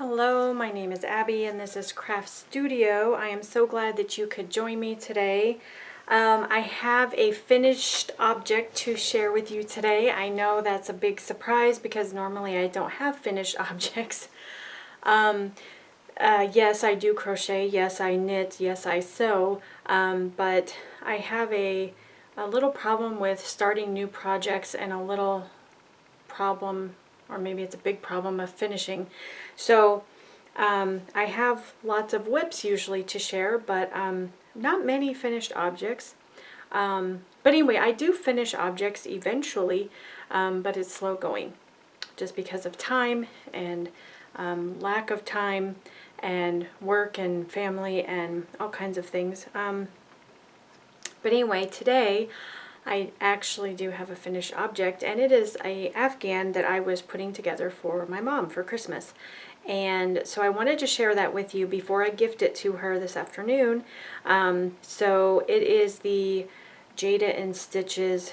Hello, my name is Abby and this is Craft Studio. I am so glad that you could join me today. I have a finished object to share with you today. I know that's a big surprise because normally I don't have finished objects. Yes, I do crochet, yes, I knit, yes, I sew, but I have a little problem with starting new projects and a little problem, or maybe it's a big problem, of finishing. So I have lots of whips usually to share, but not many finished objects. But anyway, I do finish objects eventually, but it's slow going just because of time and lack of time and work and family and all kinds of things. But anyway, today I actually do have a finished object, and it is a afghan that I was putting together for my mom for Christmas. And so I wanted to share that with you before I gift it to her this afternoon. So it is the Jada and Stitches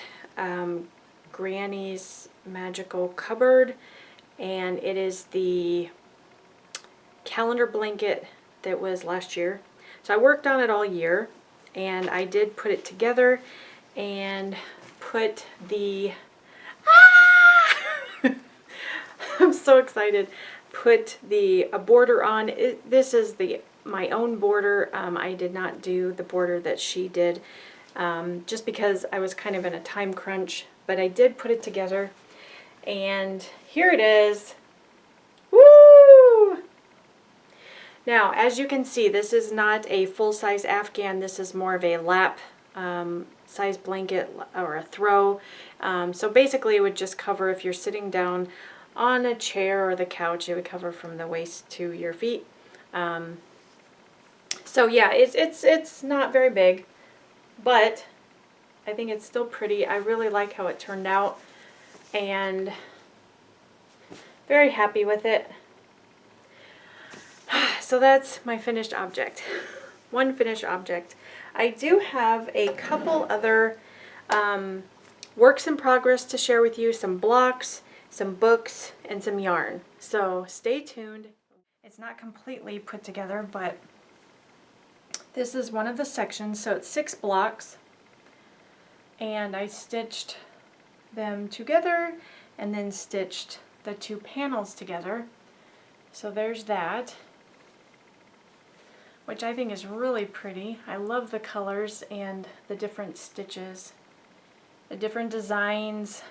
Granny's Magical Cupboard, and it is the calendar blanket that was last year. So I worked on it all year, and I did put it together and put the I'm so excited. Put a border on. This is my own border. I did not do the border that she did, just because I was kind of in a time crunch, but I did put it together, and here it is. Woo! Now, as you can see, this is not a full-size afghan. This is more of a lap size blanket or a throw. So basically it would just cover if you're sitting down on a chair or the couch. It would cover from the waist to your feet. So yeah, it's not very big, but I think it's still pretty. I really like how it turned out and very happy with it. So that's my finished object. One finished object. I do have a couple other works in progress to share with you, some blocks, some books, and some yarn. So stay tuned. It's not completely put together, but this is one of the sections. So it's 6 blocks, and I stitched them together and then stitched the 2 panels together. So there's that, which I think is really pretty. I love the colors and the different stitches, the different designs.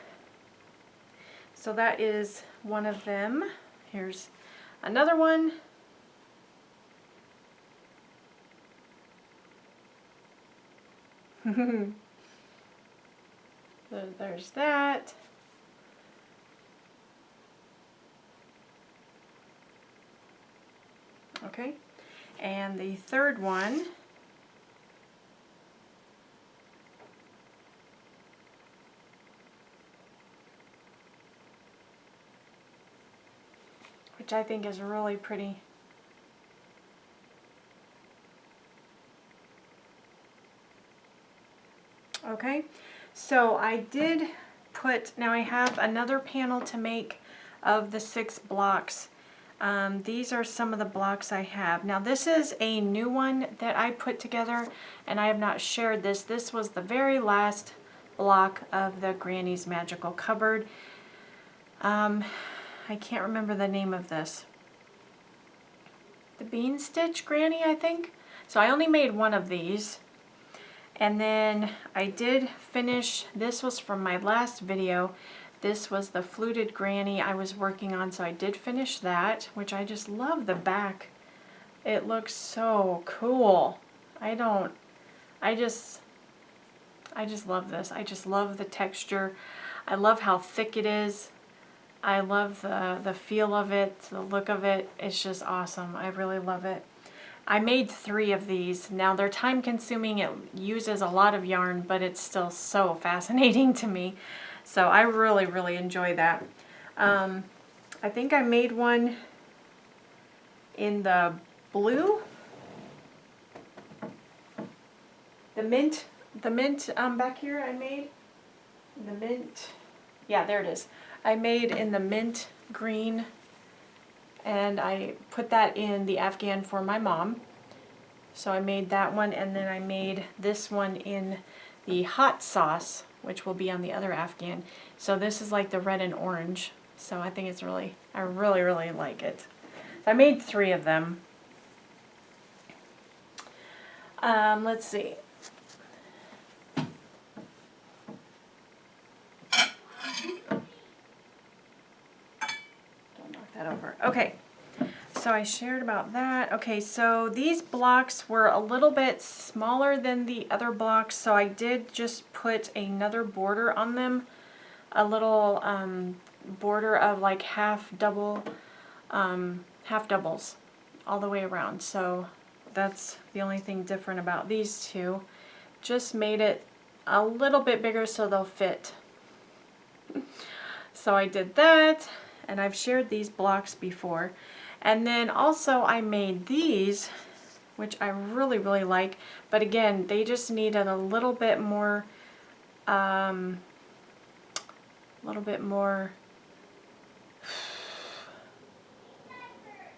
So that is one of them. Here's another one. There's that. Okay. And the third one which I think is really pretty. Okay, so I did put, now I have another panel to make of the 6 blocks. These are some of the blocks I have. Now this is a new one that I put together, and I have not shared this. This was the very last block of the Granny's Magical Cupboard. I can't remember the name of this. The Bean Stitch Granny, I think. So I only made one of these. And then I did finish, this was from my last video. This was the fluted granny I was working on, so I did finish that, which I just love the back. It looks so cool. I just love this. I just love the texture. I love how thick it is. I love the feel of it, the look of it. It's just awesome. I really love it. I made 3 of these. Now they're time consuming. It uses a lot of yarn, but it's still so fascinating to me. So I really, really enjoy that. I think I made one in the blue. The mint back here I made. The mint, yeah, there it is. I made in the mint green and I put that in the Afghan for my mom. So I made that one, and then I made this one in the hot sauce, which will be on the other Afghan. So this is like the red and orange. So I think it's really, I really, really like it. So I made 3 of them. Let's see. Don't knock that over. Okay. So I shared about that. Okay, so these blocks were a little bit smaller than the other blocks, so I did just put another border on them, a little border of like half doubles all the way around. So that's the only thing different about these two. Just made it a little bit bigger so they'll fit. So I did that, and I've shared these blocks before. And then also I made these, which I really, really like, but again, they just needed a little bit more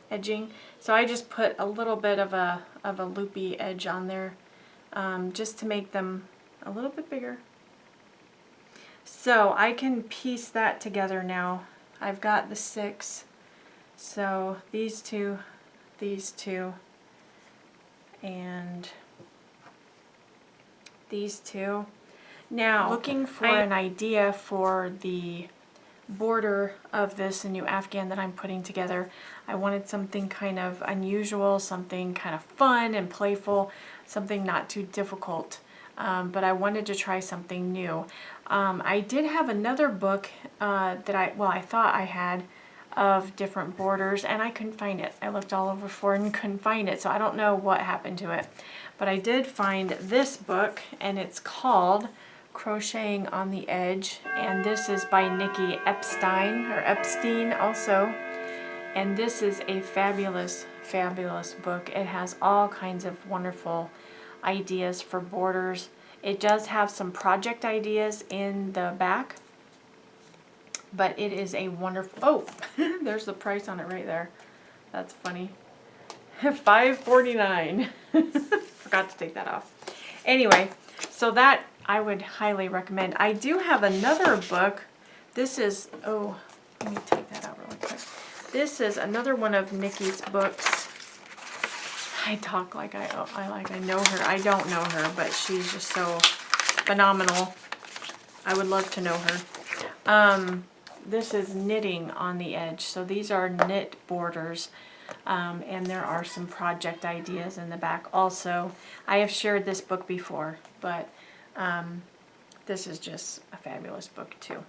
edging. So I just put a little bit of a loopy edge on there, just to make them a little bit bigger. So I can piece that together now. I've got the 6. So these two, and these 2. Now, looking for an idea for the border of this new Afghan that I'm putting together. I wanted something kind of unusual, something kind of fun and playful, something not too difficult. But I wanted to try something new. I did have another book that I thought I had, of different borders, and I couldn't find it. I looked all over for it and couldn't find it, so I don't know what happened to it. But I did find this book, and it's called Crocheting on the Edge, and this is by Nikki Epstein also. And this is a fabulous, fabulous book. It has all kinds of wonderful ideas for borders. It does have some project ideas in the back, but it is a wonderful, oh, there's the price on it right there. That's funny. $5.49. Forgot to take that off. Anyway, so that I would highly recommend. I do have another book. This is, oh, let me take that out really quick. This is another one of Nikki's books. I talk like I know her. I don't know her, but she's just so phenomenal. I would love to know her. This is Knitting on the Edge. So these are knit borders, and there are some project ideas in the back also. I have shared this book before, but this is just a fabulous book too.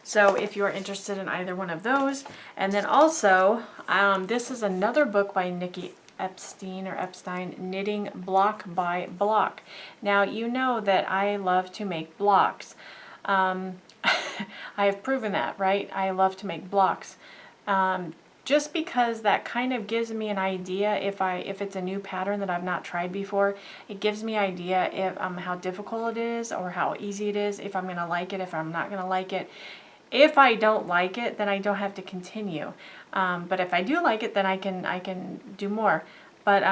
So if you're interested in either one of those, and then also this is another book by Nikki Epstein, Knitting Block by Block. Now you know that I love to make blocks. I have proven that, right? I love to make blocks. Just because that kind of gives me an idea if it's a new pattern that I've not tried before, it gives me an idea if how difficult it is or how easy it is, if I'm going to like it, if I'm not going to like it. If I don't like it, then I don't have to continue. But if I do like it, then I can do more. But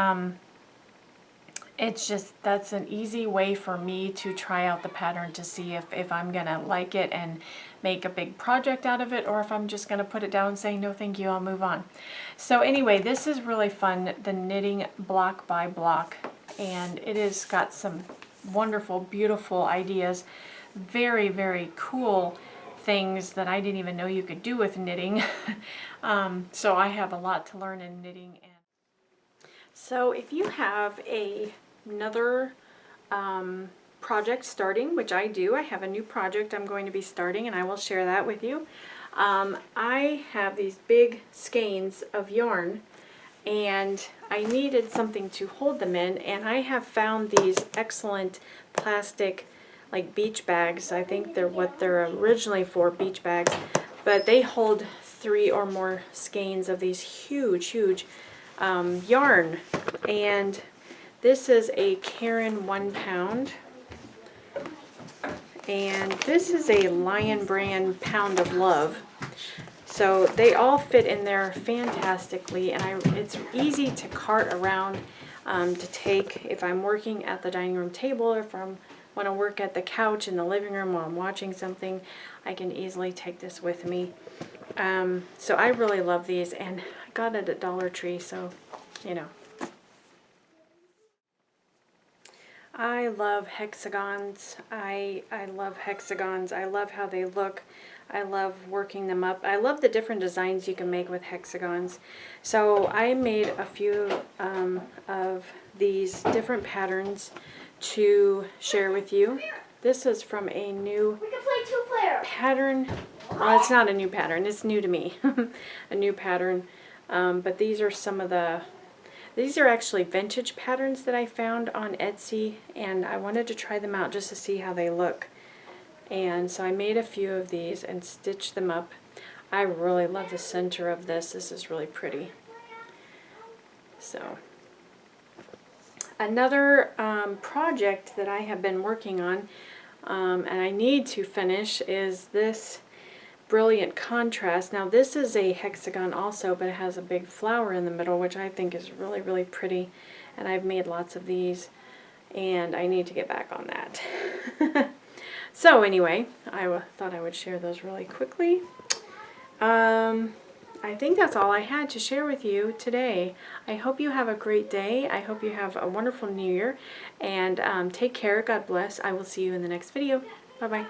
it's just, that's an easy way for me to try out the pattern to see if I'm going to like it and make a big project out of it, or if I'm just going to put it down and say, no thank you, I'll move on. So anyway, this is really fun, the Knitting Block by Block, and it has got some wonderful, beautiful ideas, very, very cool things that I didn't even know you could do with knitting. So I have a lot to learn in knitting. So if you have another project starting, which I do, I have a new project I'm going to be starting, and I will share that with you. I have these big skeins of yarn, and I needed something to hold them in, and I have found these excellent plastic like beach bags. I think they're what they're originally for, beach bags, but they hold 3 or more skeins of these huge yarn. And this is a Caron 1 pound, and this is a Lion brand Pound of Love. So they all fit in there fantastically, and it's easy to cart around to take if I'm working at the dining room table, or if I want to work at the couch in the living room while I'm watching something. I can easily take this with me. So I really love these, and I got it at Dollar Tree, so you know. I love hexagons. I love hexagons. I love how they look. I love working them up. I love the different designs you can make with hexagons. So I made a few of these different patterns to share with you. This is from a new pattern. Well, it's not a new pattern. It's new to me. A new pattern. But these are some of the... These are actually vintage patterns that I found on Etsy, and I wanted to try them out just to see how they look. And so I made a few of these and stitched them up. I really love the center of this. This is really pretty. So another project that I have been working on, and I need to finish, is this Brilliant Contrast. Now this is a hexagon also, but it has a big flower in the middle, which I think is really, really pretty. And I've made lots of these, and I need to get back on that. So anyway, I thought I would share those really quickly. I think that's all I had to share with you today. I hope you have a great day. I hope you have a wonderful New Year, and take care. God bless. I will see you in the next video. Bye-bye.